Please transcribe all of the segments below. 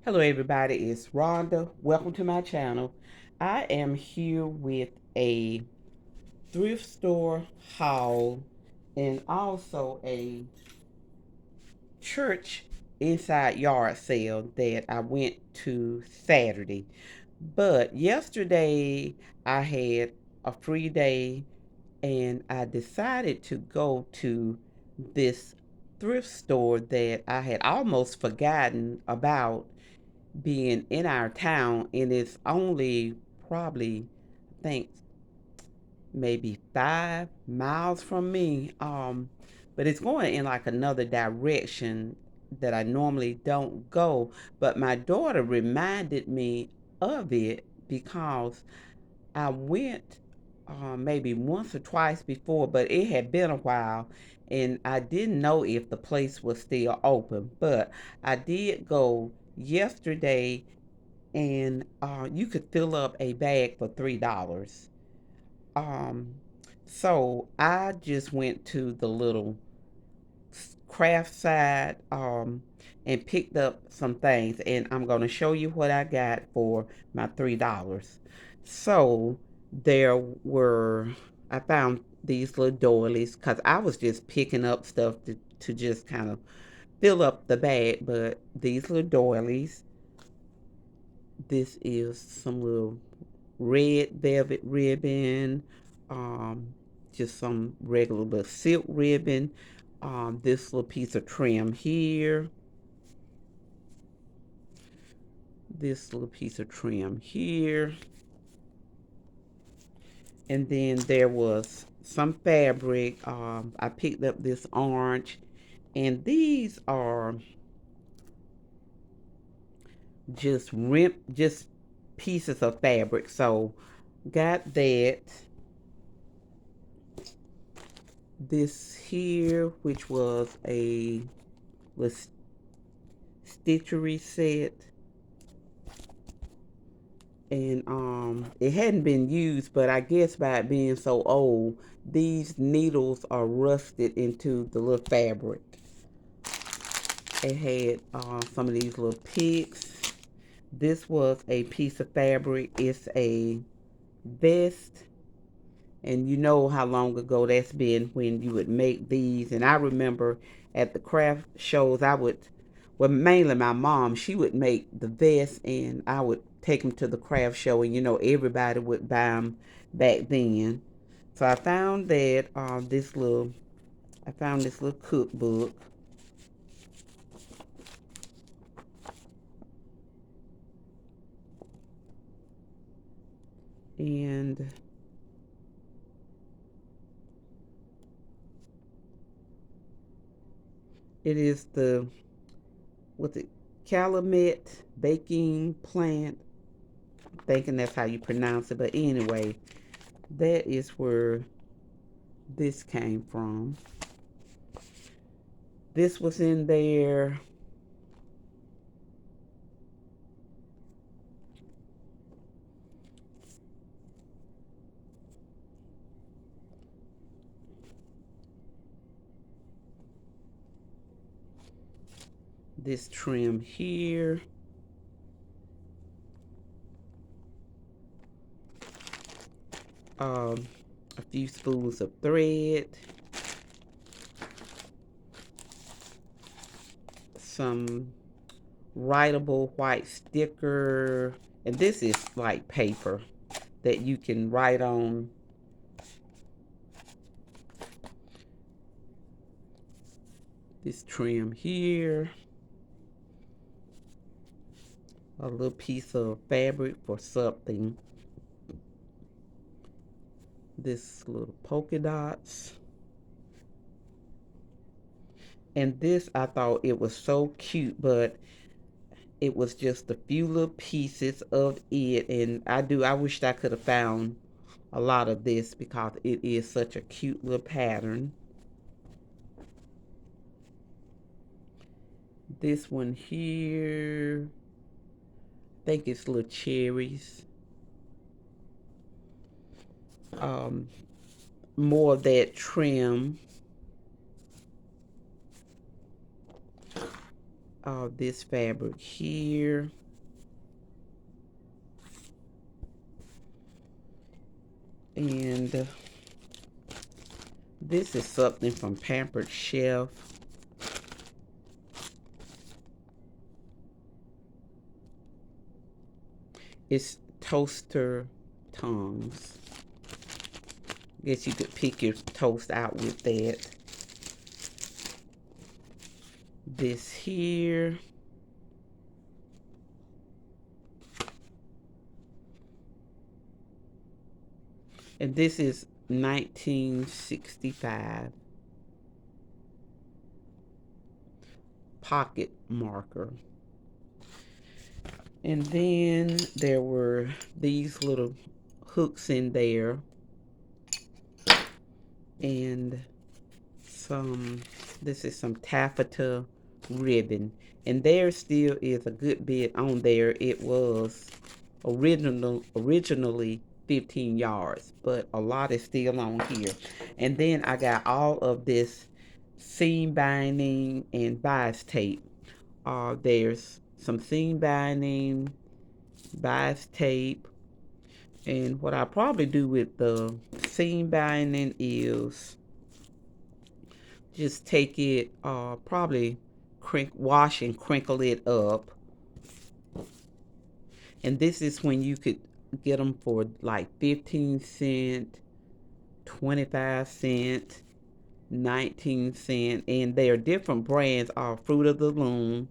Hello, everybody. It's Rhonda. Welcome to my channel. I am here with a thrift store haul and also a church inside yard sale that I went to Saturday. But yesterday I had a free day and I decided to go to this thrift store that I had almost forgotten about being in our town, and it's only probably, I think, maybe 5 miles from me. But it's going in like another direction that I normally don't go. But my daughter reminded me of it because I went maybe once or twice before, but it had been a while, and I didn't know if the place was still open. But I did go yesterday, and you could fill up a bag for $3. Um, so I just went to the little craft side and picked up some things, and I'm gonna show you what I got for my $3. So there were I found these little doilies because I was just picking up stuff to just kind of fill up the bag, but these little doilies. This is some little red velvet ribbon, um, just some regular little silk ribbon, this little piece of trim here, this little piece of trim here, and then there was some fabric. I picked up this orange, and these are just pieces of fabric. So got that. This here, which was a stitchery set, and it hadn't been used, but I guess by it being so old, these needles are rusted into the little fabric. It had some of these little picks. This was a piece of fabric. It's a vest, and you know how long ago that's been when you would make these. And I remember at the craft shows, well, mainly my mom, she would make the vests, and I would take them to the craft show, and everybody would buy them back then. So I found that I found this little cookbook, and it is what's it, Calumet baking plant. I'm thinking that's how you pronounce it, but anyway, that is where this came from. This was in there. This trim here. Um, a few spools of thread. Some writable white sticker. And this is like paper that you can write on. This trim here. A little piece of fabric for something. This little polka dots. And this, I thought it was so cute, but it was just a few little pieces of it. And I wished I could have found a lot of this because it is such a cute little pattern. This one here, I think it's little cherries. Um, More of that trim. this fabric here. And this is something from Pampered Chef. It's toaster tongs. Guess you could pick your toast out with that. This here. And this is 1965 pocket marker. And then there were these little hooks in there. And this is some taffeta ribbon. And there still is a good bit on there. It was originally 15 yards, but a lot is still on here. And then I got all of this seam binding and bias tape. There's some seam binding, bias tape, and what I probably do with the seam binding is just take it, probably wash and crinkle it up. And this is when you could get them for like 15 cents, 25 cents, 19 cents. And they are different brands. Fruit of the Loom,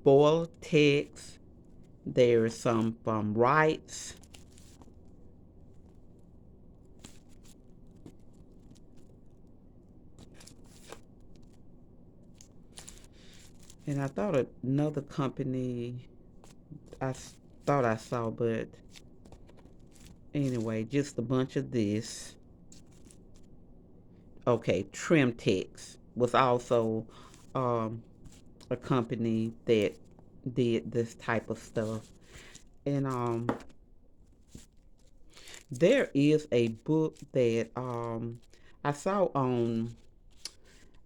Boil Tex. There's some from Wrights. And I thought another company I thought I saw, but anyway, just a bunch of this. Okay, Trim Tex was also a company that did this type of stuff. And there is a book that I saw on,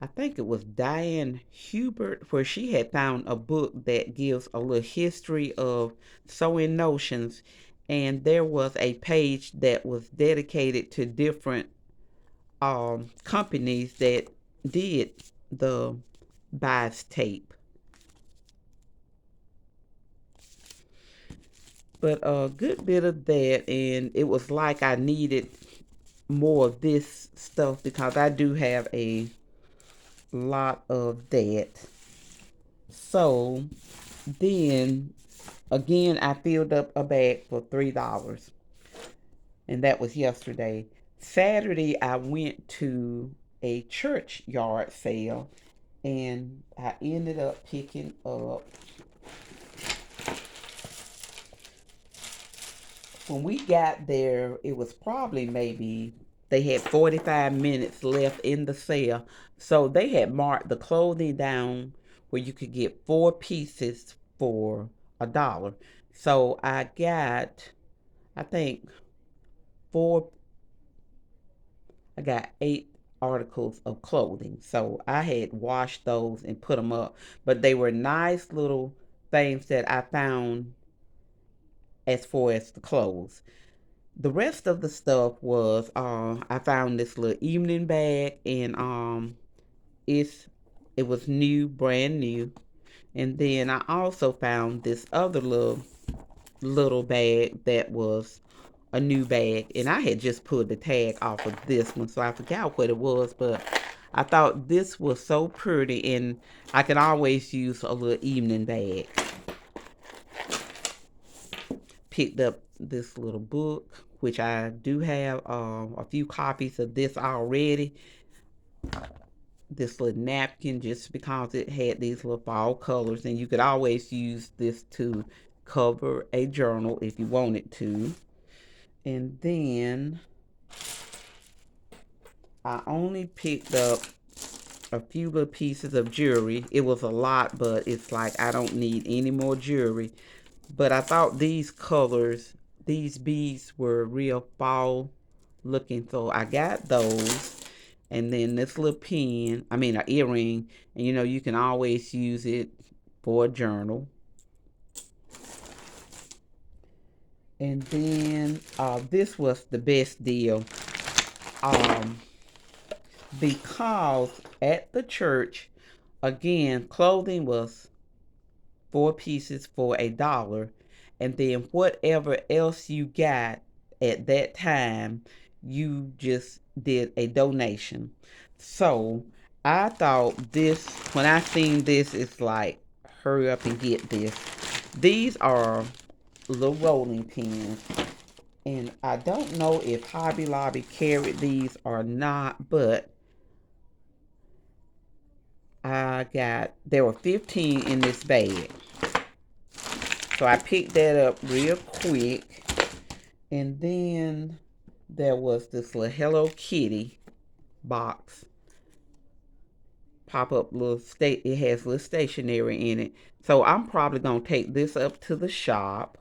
I think it was Diane Hubert, where she had found a book that gives a little history of sewing notions. And there was a page that was dedicated to different companies that did the bias tape. But a good bit of that, and it was like I needed more of this stuff because I do have a lot of that. So then again, I filled up a bag for $3, and that was yesterday. Saturday, I went to a church yard sale, and I ended up picking up. When we got there, it was probably maybe they had 45 minutes left in the sale. So they had marked the clothing down where you could get 4 pieces for $1. So I got, I think, four, I got 8 articles of clothing. So I had washed those and put them up. But they were nice little things that I found as far as the clothes. The rest of the stuff was I found this little evening bag, and it's it was new, brand new. And then I also found this other little bag that was a new bag, and I had just pulled the tag off of this one, so I forgot what it was, but I thought this was so pretty, and I can always use a little evening bag. Picked up this little book, which I do have a few copies of this already. This little napkin, just because it had these little fall colors, and you could always use this to cover a journal if you wanted to. And then I only picked up a few little pieces of jewelry. It was a lot, but it's like I don't need any more jewelry. But I thought these colors, these beads were real fall looking, so I got those. And then this little pin, I mean, an earring, and you can always use it for a journal. And then this was the best deal, um, because at the church, again, clothing was 4 pieces for $1, and then whatever else you got at that time, you just did a donation. So I thought this, when I seen this, it's like, hurry up and get this. These are little rolling pins, and I don't know if Hobby Lobby carried these or not, but there were 15 in this bag. So I picked that up real quick. And then there was this little Hello Kitty box. Pop up little it has little stationery in it. So I'm probably gonna take this up to the shop.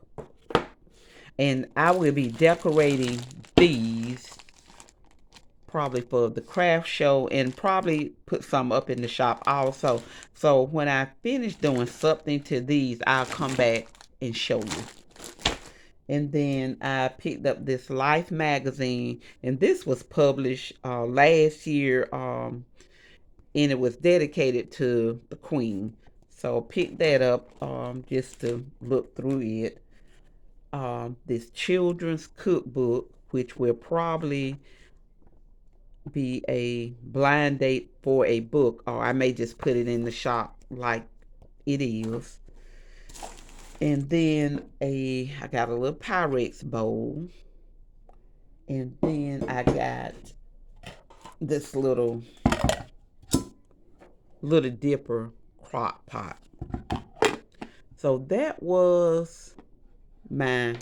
And I will be decorating these probably for the craft show, and probably put some up in the shop also. So when I finish doing something to these, I'll come back and show you. And then I picked up this Life magazine, and this was published last year, and it was dedicated to the Queen. So picked that up just to look through it. This children's cookbook, which will probably be a blind date for a book, or I may just put it in the shop like it is. And then I got a little Pyrex bowl. And then I got this little dipper crock pot. So that was my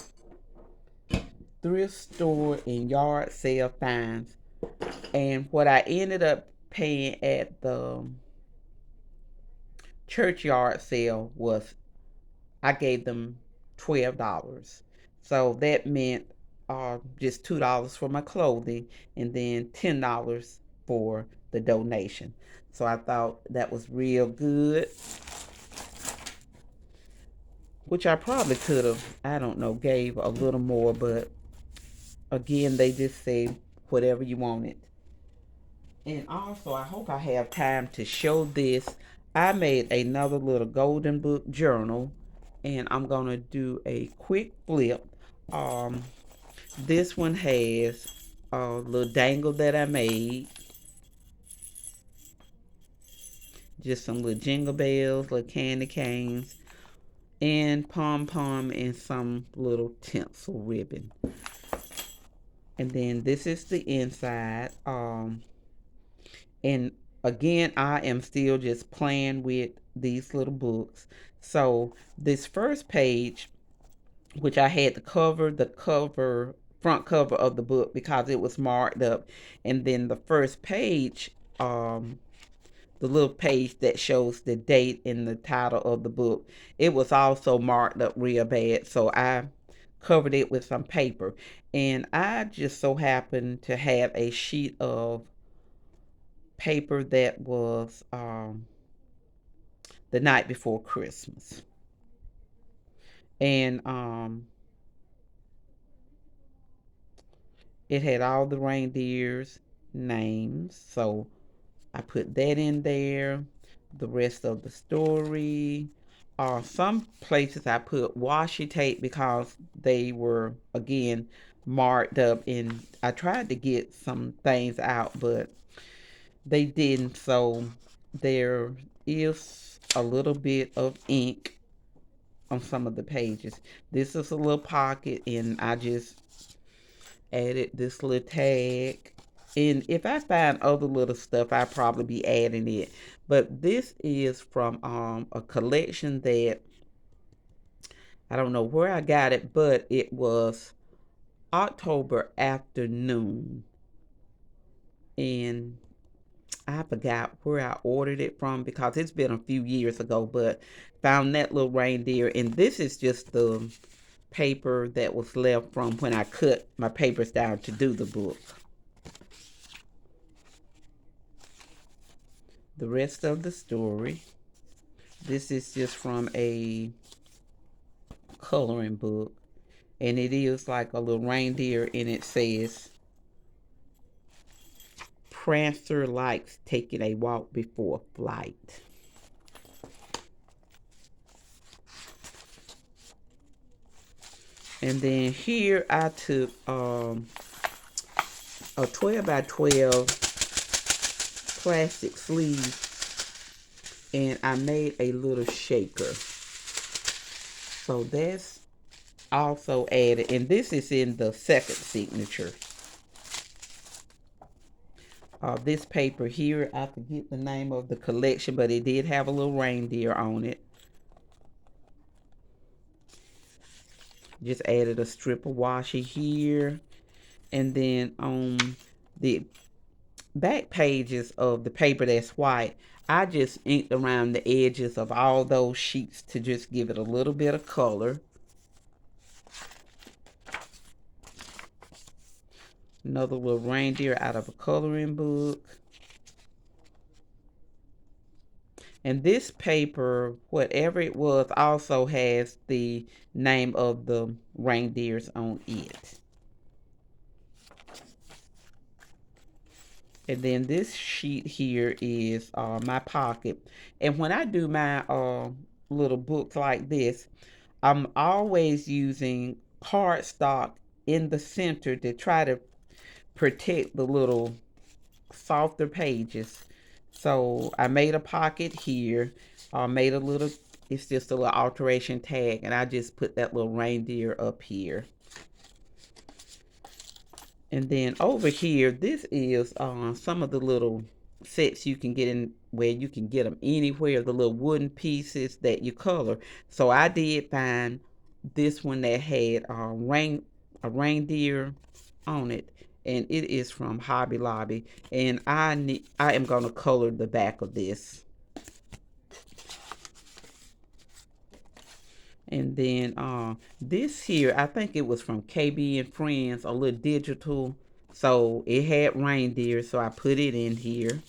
thrift store and yard sale finds. And what I ended up paying at the churchyard sale was, I gave them $12. So that meant just $2 for my clothing, and then $10 for the donation. So I thought that was real good, which I probably could have, I don't know, gave a little more, but again, they just say whatever you wanted. And also, I hope I have time to show this. I made another little golden book journal, and I'm gonna do a quick flip. Um, this one has a little dangle that I made, just some little jingle bells, little candy canes, and pom pom, and some little tinsel ribbon. And then this is the inside. And again, I am still just playing with these little books. So this first page, which I had the front cover of the book because it was marked up. And then the first page, the little page that shows the date and the title of the book, it was also marked up real bad. So I covered it with some paper. And I just so happened to have a sheet of paper that was the night before Christmas. And it had all the reindeers' names. So I put that in there. The rest of the story. Some places I put washi tape because they were, again, marked up. And I tried to get some things out, but they didn't. So there is a little bit of ink on some of the pages. This is a little pocket, and I just added this little tag. And if I find other little stuff, I'll probably be adding it. But this is from a collection that I don't know where I got it, but it was October afternoon. And I forgot where I ordered it from because it's been a few years ago, but found that little reindeer. And this is just the paper that was left from when I cut my papers down to do the book. the rest of the story. This is just from a coloring book, and it is like a little reindeer, and it says, Prancer likes taking a walk before flight. And then here I took a 12 by 12 plastic sleeve, and I made a little shaker. So that's also added, and this is in the second signature. This paper here, I forget the name of the collection, but it did have a little reindeer on it. Just added a strip of washi here. And then on the back pages of the paper that's white, I just inked around the edges of all those sheets to just give it a little bit of color. Another little reindeer out of a coloring book. And this paper, whatever it was, also has the name of the reindeers on it. And then this sheet here is my pocket. And when I do my little books like this, I'm always using cardstock in the center to try to protect the little softer pages. So I made a pocket here. I made a little, it's just a little alteration tag, and I just put that little reindeer up here. And then over here, this is some of the little sets you can get in, where you can get them anywhere, the little wooden pieces that you color. So I did find this one that had a reindeer on it, and it is from Hobby Lobby. And I am gonna color the back of this. And then this here, I think it was from KB and Friends, a little digital. So it had reindeer, so I put it in here.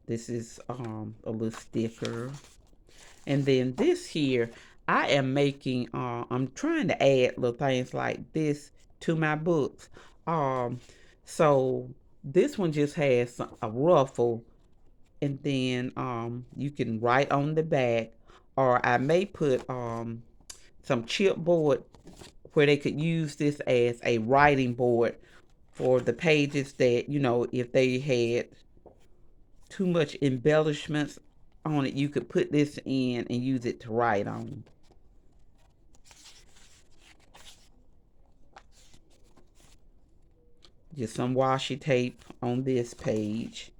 This is a little sticker. And then this here, I am making, I'm trying to add little things like this to my books. So this one just has a ruffle, and then you can write on the back, or I may put some chipboard where they could use this as a writing board for the pages that, if they had too much embellishments on it, you could put this in and use it to write on. Just some washi tape on this page.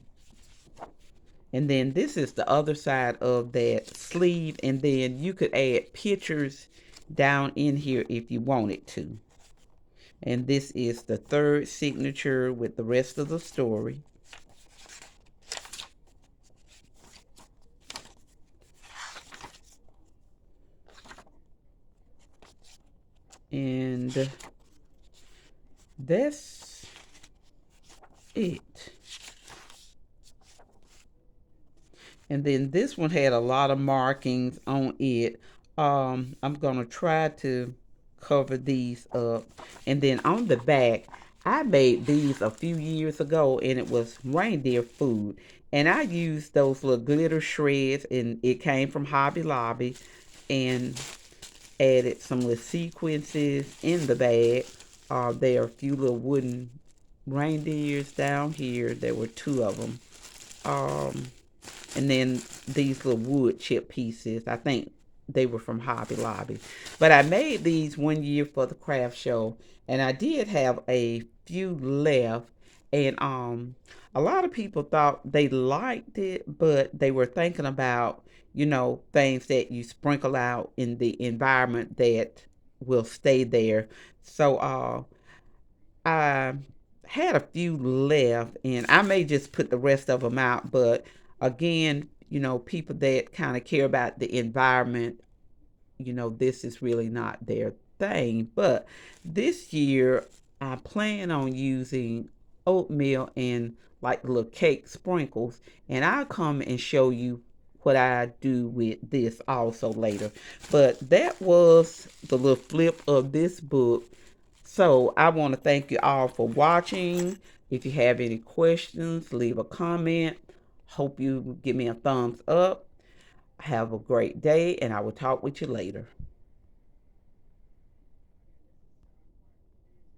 And then this is the other side of that sleeve, and then you could add pictures down in here if you wanted to. And this is the third signature with the rest of the story. And that's it. And then this one had a lot of markings on it. I'm gonna try to cover these up. And then on the back, I made these a few years ago, and it was reindeer food. And I used those little glitter shreds, and it came from Hobby Lobby, and added some little sequences in the bag. There are a few little wooden reindeers down here. There were two of them. And then these little wood chip pieces, I think they were from Hobby Lobby. But I made these one year for the craft show, and I did have a few left. And a lot of people thought they liked it, but they were thinking about, things that you sprinkle out in the environment that will stay there. So I had a few left, and I may just put the rest of them out. But again, people that kind of care about the environment, this is really not thing. But this year, I plan on using oatmeal and like little cake sprinkles, and I'll come and show you what I do with this also later. But that was the little flip of this book. So I want to thank you all for watching. If you have any questions, leave a comment. Hope you give me a thumbs up. Have a great day, and I will talk with you later.